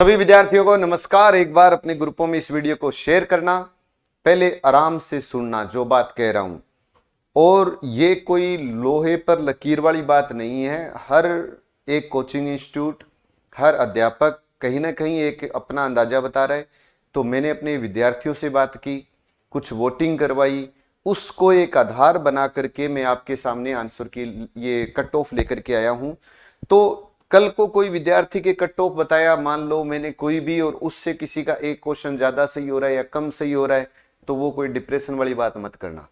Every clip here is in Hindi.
सभी विद्यार्थियों को नमस्कार। एक बार अपने ग्रुपों में इस वीडियो को शेयर करना, पहले आराम से सुनना जो बात कह रहा हूं। और ये कोई लोहे पर लकीर वाली बात नहीं है। हर एक कोचिंग इंस्टीट्यूट, हर अध्यापक कहीं ना कहीं एक अपना अंदाजा बता रहा है। तो मैंने अपने विद्यार्थियों से बात की, कुछ वोटिंग करवाई, उसको एक आधार बना करके मैं आपके सामने आंसर की ये कट ऑफ लेकर के आया हूं। तो कल को कोई विद्यार्थी के कट ऑफ बताया, मान लो मैंने कोई भी, और उससे किसी का एक क्वेश्चन ज्यादा सही हो रहा है या कम सही हो रहा है, तो वो कोई डिप्रेशन वाली बात मत करना,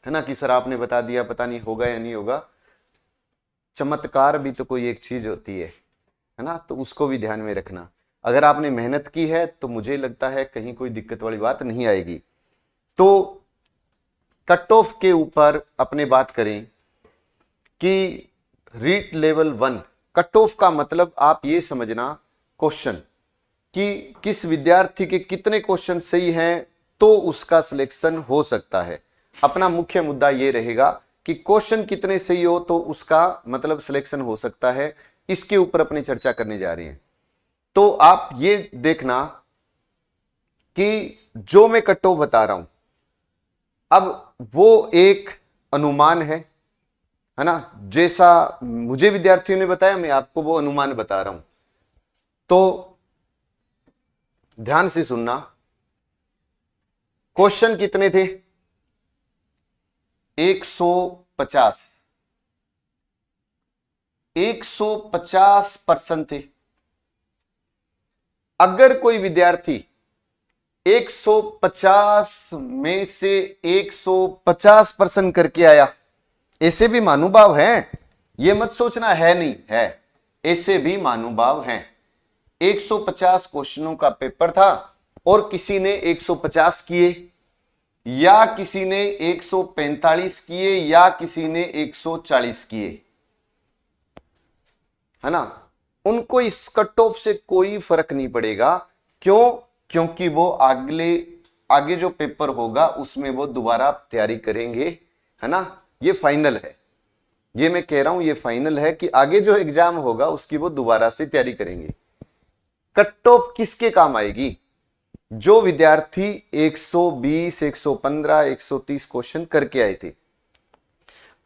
है ना, कि सर आपने बता दिया, पता नहीं होगा या नहीं होगा। चमत्कार भी तो कोई एक चीज होती है ना, तो उसको भी ध्यान में रखना। अगर आपने मेहनत की है तो मुझे लगता है कहीं कोई दिक्कत वाली बात नहीं आएगी। तो कट ऑफ के ऊपर अपने बात करें कि रीट लेवल 1 कट ऑफ का मतलब आप ये समझना क्वेश्चन कि किस विद्यार्थी के कितने क्वेश्चन सही हैं तो उसका सिलेक्शन हो सकता है। अपना मुख्य मुद्दा ये रहेगा कि क्वेश्चन कितने सही हो तो उसका मतलब सिलेक्शन हो सकता है। इसके ऊपर अपनी चर्चा करने जा रहे हैं। तो आप ये देखना कि जो मैं कट ऑफ बता रहा हूं, अब वो एक अनुमान है ना, जैसा मुझे विद्यार्थियों ने बताया मैं आपको वो अनुमान बता रहा हूं। तो ध्यान से सुनना। क्वेश्चन कितने थे? 150 150% थे। अगर कोई विद्यार्थी 150 में से 150% करके आया, ऐसे भी महानुभाव हैं, ये मत सोचना है नहीं है, ऐसे भी महानुभाव हैं। 150 क्वेश्चनों का पेपर था और किसी ने 150 किए, या किसी ने 145 किए, या किसी ने 140 किए, है ना। उनको इस कट ऑफ से कोई फर्क नहीं पड़ेगा। क्यों? क्योंकि वो आगे जो पेपर होगा उसमें वो दोबारा तैयारी करेंगे, है ना। ये फाइनल है, ये मैं कह रहा हूं, ये फाइनल है कि आगे जो एग्जाम होगा उसकी वो दोबारा से तैयारी करेंगे। कट ऑफ किसके काम आएगी? जो विद्यार्थी 120, 115, 130 क्वेश्चन करके आए थे।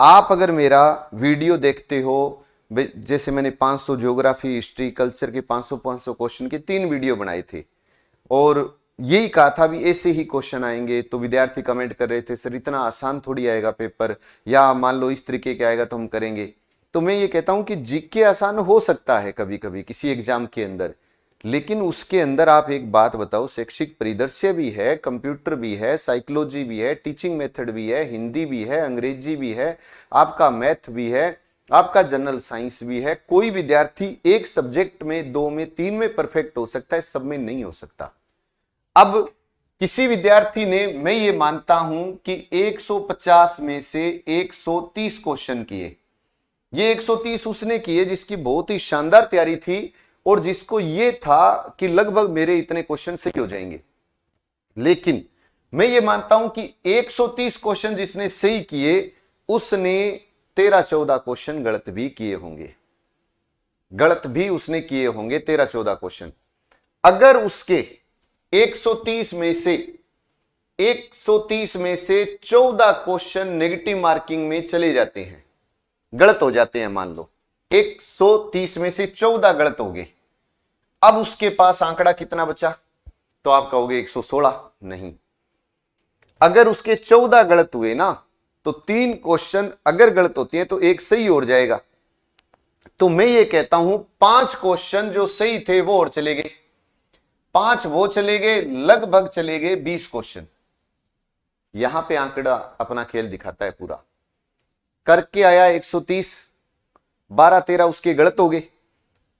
आप अगर मेरा वीडियो देखते हो, जैसे मैंने 500 ज्योग्राफी, हिस्ट्री, कल्चर के 500 क्वेश्चन के 3 वीडियो बनाए थे और यही कहा था भी ऐसे ही क्वेश्चन आएंगे। तो विद्यार्थी कमेंट कर रहे थे सर इतना आसान थोड़ी आएगा पेपर, या मान लो इस तरीके के आएगा तो हम करेंगे। तो मैं ये कहता हूं कि जीके आसान हो सकता है कभी कभी किसी एग्जाम के अंदर, लेकिन उसके अंदर आप एक बात बताओ, शैक्षिक परिदृश्य भी है, कंप्यूटर भी है, साइकोलॉजी भी है, टीचिंग मेथड भी है, हिंदी भी है, अंग्रेजी भी है, आपका मैथ भी है, आपका जनरल साइंस भी है। कोई विद्यार्थी एक सब्जेक्ट में, 2 में, 3 में परफेक्ट हो सकता है, सब में नहीं हो सकता। अब किसी विद्यार्थी ने, मैं ये मानता हूं कि 150 में से 130 क्वेश्चन किए। ये 130 उसने किए जिसकी बहुत ही शानदार तैयारी थी और जिसको ये था कि लगभग मेरे इतने क्वेश्चन सही हो जाएंगे। लेकिन मैं ये मानता हूं कि 130 क्वेश्चन जिसने सही किए उसने 13-14 क्वेश्चन गलत भी किए होंगे, गलत भी उसने किए होंगे 13-14 क्वेश्चन। अगर उसके 130 में से 14 क्वेश्चन नेगेटिव मार्किंग में चले जाते हैं, गलत हो जाते हैं, मान लो 130 में से 14 गलत हो गए, अब उसके पास आंकड़ा कितना बचा? तो आप कहोगे 116। नहीं, अगर उसके 14 गलत हुए ना, तो 3 क्वेश्चन अगर गलत होती है तो एक सही और जाएगा। तो मैं ये कहता हूं 5 क्वेश्चन जो सही थे वो और चले गए, 5 वो चले गए, लगभग चले गए 20 क्वेश्चन। यहां पे आंकड़ा अपना खेल दिखाता है पूरा। करके आया 130, 12-13 उसके गलत हो गए,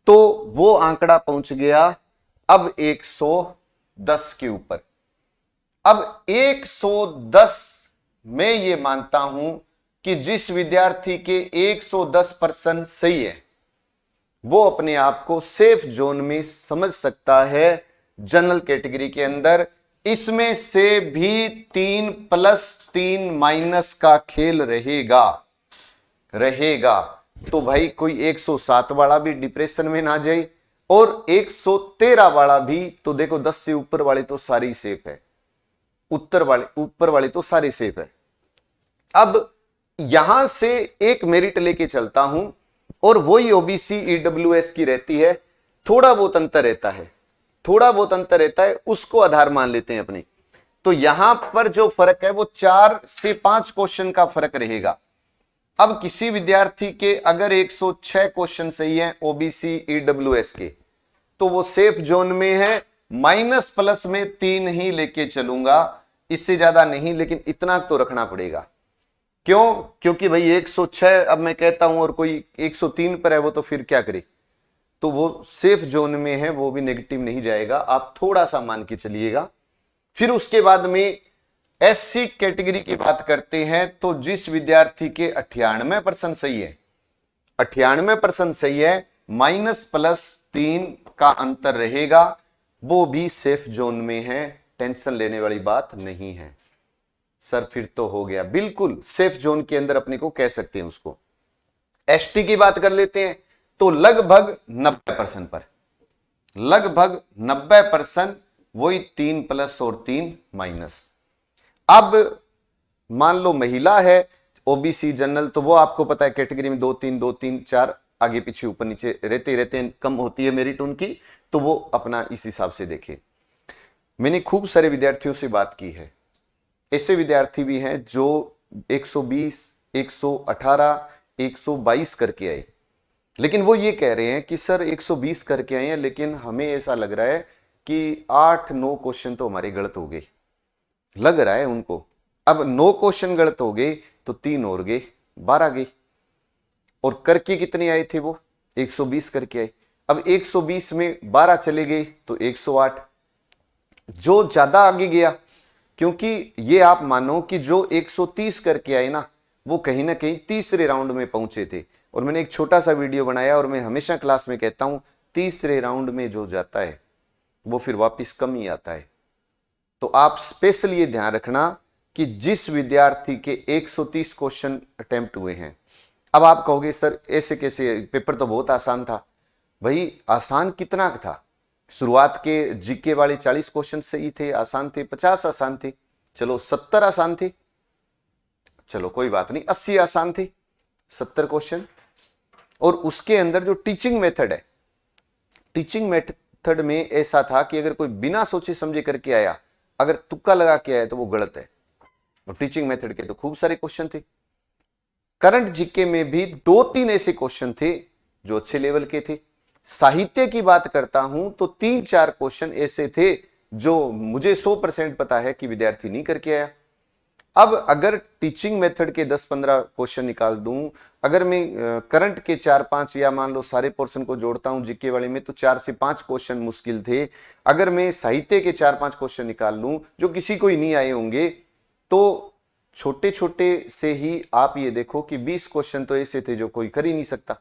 तो वो आंकड़ा पहुंच गया अब 110 के ऊपर। अब 110 मैं ये मानता हूं कि जिस विद्यार्थी के 110% सही है वो अपने आप को सेफ जोन में समझ सकता है जनरल कैटेगरी के अंदर। इसमें से भी 3+3- का खेल रहेगा। तो भाई कोई 107 वाला भी डिप्रेशन में ना जाए और 113 वाला भी, तो देखो 10 से ऊपर वाली तो सारी सेफ है, ऊपर वाली तो सारी सेफ है। अब यहां से एक मेरिट लेके चलता हूं और वही ओबीसी ईडब्ल्यूएस की रहती है, थोड़ा बहुत अंतर रहता है, थोड़ा बहुत अंतर रहता है, उसको आधार मान लेते हैं अपने। तो यहां पर जो फर्क है वो 4 से 5 क्वेश्चन का फर्क रहेगा। अब किसी विद्यार्थी के अगर 106 क्वेश्चन सही है ओबीसी ईडब्ल्यूएस के, तो वो सेफ जोन में है। माइनस प्लस में 3 ही लेके चलूंगा, इससे ज्यादा नहीं, लेकिन इतना तो रखना पड़ेगा। क्यों? क्योंकि भाई 106 अब मैं कहता हूं और कोई 103 पर है, वो तो फिर क्या करे, तो वो सेफ जोन में है, वो भी नेगेटिव नहीं जाएगा, आप थोड़ा सा मान के चलिएगा। फिर उसके बाद में एससी कैटेगरी की बात करते हैं, तो जिस विद्यार्थी के 98% सही है, 98% सही है, माइनस प्लस 3 का अंतर रहेगा, वो भी सेफ जोन में है, टेंशन लेने वाली बात नहीं है। सर फिर तो हो गया, बिल्कुल सेफ जोन के अंदर अपने को कह सकते हैं उसको। एसटी की बात कर लेते हैं, तो लगभग 90% पर, लगभग 90%, वही 3 प्लस और 3 माइनस। अब मान लो महिला है ओबीसी जनरल, तो वो आपको पता है कैटेगरी में 2 3 2 3 4 आगे पीछे ऊपर नीचे रहते हैं, कम होती है मेरिट उनकी, तो वो अपना इस हिसाब से देखे। मैंने खूब सारे विद्यार्थियों से बात की है, ऐसे विद्यार्थी भी हैं जो 120 118 122 करके आए, लेकिन वो ये कह रहे हैं कि सर 120 करके आए हैं, लेकिन हमें ऐसा लग रहा है कि 8-9 क्वेश्चन तो हमारे गलत हो गए, लग रहा है उनको। अब 9 क्वेश्चन गलत हो गए तो 3 और गए, 12 गए, और करके कितने आए थे वो 120 करके आए। अब 120 में 12 चले गए तो 108, जो ज्यादा आगे गया, क्योंकि ये आप मानो कि जो 130 करके आए ना, वो कहीं ना कहीं तीसरे राउंड में पहुंचे थे। और मैंने एक छोटा सा वीडियो बनाया, और मैं हमेशा क्लास में कहता हूं, तीसरे राउंड में जो जाता है वो फिर वापस कम ही आता है। तो आप स्पेशल ये ध्यान रखना कि जिस विद्यार्थी के 130 क्वेश्चन अटेम्प्ट हुए हैं, अब आप कहोगे सर ऐसे कैसे, पेपर तो बहुत आसान था। भाई आसान कितना था, शुरुआत के जीके वाले 40 क्वेश्चन सही थे, आसान थे, 50 आसान थे, चलो 70 आसान थे, चलो कोई बात नहीं, 80 आसान थे, 70 क्वेश्चन। और उसके अंदर जो टीचिंग मेथड है, टीचिंग मेथड में ऐसा था कि अगर कोई बिना सोचे समझे करके आया, अगर तुक्का लगा के आया तो वो गलत है। और टीचिंग मेथड के तो खूब सारे क्वेश्चन थे। करंट जीके में भी 2-3 ऐसे क्वेश्चन थे जो अच्छे लेवल के थे। साहित्य की बात करता हूं तो 3-4 क्वेश्चन ऐसे थे जो मुझे 100% पता है कि विद्यार्थी नहीं करके आया। अब अगर टीचिंग मेथड के 10-15 क्वेश्चन निकाल दूं, अगर मैं करंट के 4-5 या मान लो सारे पोर्शन को जोड़ता हूं जीके वाले में, तो 4 से 5 क्वेश्चन मुश्किल थे। अगर मैं साहित्य के 4-5 क्वेश्चन निकाल लूं जो किसी को ही नहीं आए होंगे, तो छोटे छोटे से ही आप ये देखो कि 20 क्वेश्चन तो ऐसे थे जो कोई कर ही नहीं सकता।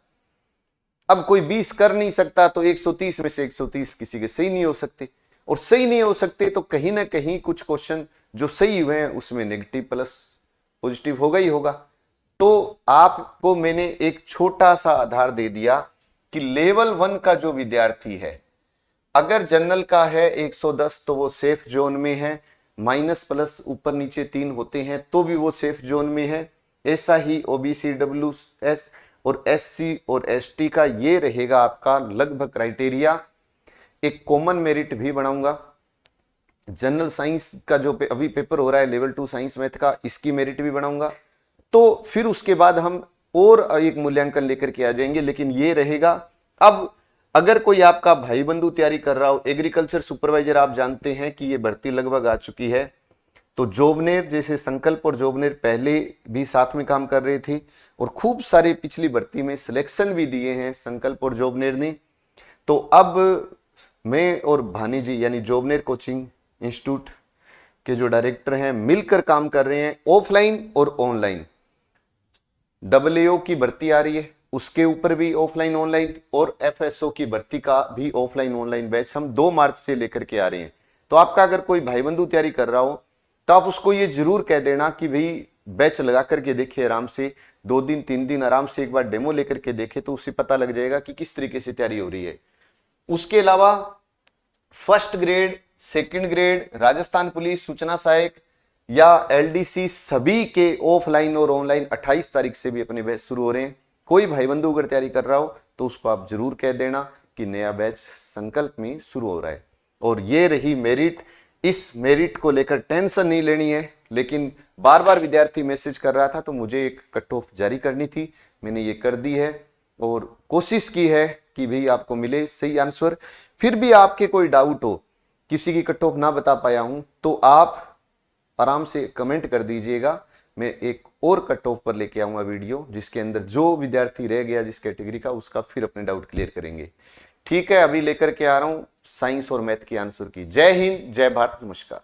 अब कोई 20 कर नहीं सकता तो 130 में से 130 किसी के सही नहीं हो सकते, और सही नहीं हो सकते तो कहीं ना कहीं कुछ क्वेश्चन जो सही हुए हैं उसमें नेगेटिव प्लस पॉजिटिव होगा ही होगा। तो आपको मैंने एक छोटा सा आधार दे दिया कि लेवल 1 का जो विद्यार्थी है, अगर जनरल का है 110 तो वो सेफ जोन में है, माइनस प्लस ऊपर नीचे 3 होते हैं तो भी वो सेफ जोन में है। ऐसा ही ओबीसी डब्ल्यूएस और एससी और एसटी का ये रहेगा आपका लगभग क्राइटेरिया। एक कॉमन मेरिट भी बनाऊंगा। जनरल साइंस का जो अभी पेपर हो रहा है लेवल 2 साइंस मैथ का, इसकी मेरिट भी बनाऊंगा। तो फिर उसके बाद हम और एक मूल्यांकन लेकर के आ जाएंगे, लेकिन ये रहेगा। अब अगर कोई आपका भाई बंधु तैयारी कर रहा हो, एग्रीकल्चर सुपरवाइजर, आप जानते हैं कि ये भर्ती लगभग आ चुकी है, तो जॉबनेर जैसे संकल्प और जॉबनेर पहले भी साथ में काम कर रहे थे और खूब सारे पिछली भर्ती में सिलेक्शन भी दिए हैं संकल्प और जॉबनेर ने। तो अब मैं और भानी जी यानी जॉबनेर कोचिंग इंस्टीट्यूट के जो डायरेक्टर हैं मिलकर काम कर रहे हैं। ऑफलाइन और ऑनलाइन AAO की भर्ती आ रही है, उसके ऊपर भी ऑफलाइन ऑनलाइन, और FSO की भर्ती का भी ऑफलाइन ऑनलाइन बैच हम 2 मार्च से लेकर के आ रहे हैं। तो आपका अगर कोई भाई बंधु तैयारी कर रहा हो तो आप उसको ये जरूर कह देना कि भाई बैच लगा करके देखिए, आराम से 2 दिन 3 दिन आराम से एक बार डेमो लेकर के देखे, तो उसे पता लग जाएगा कि किस तरीके से तैयारी हो रही है। उसके अलावा first grade, second grade, Rajasthan police, सूचना सहायक या एलडीसी सभी के ऑफलाइन और ऑनलाइन 28 तारीख से भी अपने बैच शुरू हो रहे हैं। कोई भाई बंधु अगर तैयारी कर रहा हो तो उसको आप जरूर कह देना कि नया बैच संकल्प में शुरू हो रहा है। और ये रही मेरिट। इस मेरिट को लेकर टेंशन नहीं लेनी है, लेकिन बार बार विद्यार्थी मैसेज कर रहा था तो मुझे एक कट ऑफ जारी करनी थी, मैंने ये कर दी है और कोशिश की है कि भाई आपको मिले सही आंसर। फिर भी आपके कोई डाउट हो, किसी की कट ऑफ ना बता पाया हूं, तो आप आराम से कमेंट कर दीजिएगा। मैं एक और कट ऑफ पर लेके आऊंगा वीडियो, जिसके अंदर जो विद्यार्थी रह गया जिस कैटेगरी का, उसका फिर अपने डाउट क्लियर करेंगे। ठीक है, अभी लेकर के आ रहा हूं साइंस और मैथ की आंसर की। जय हिंद, जय भारत, नमस्कार।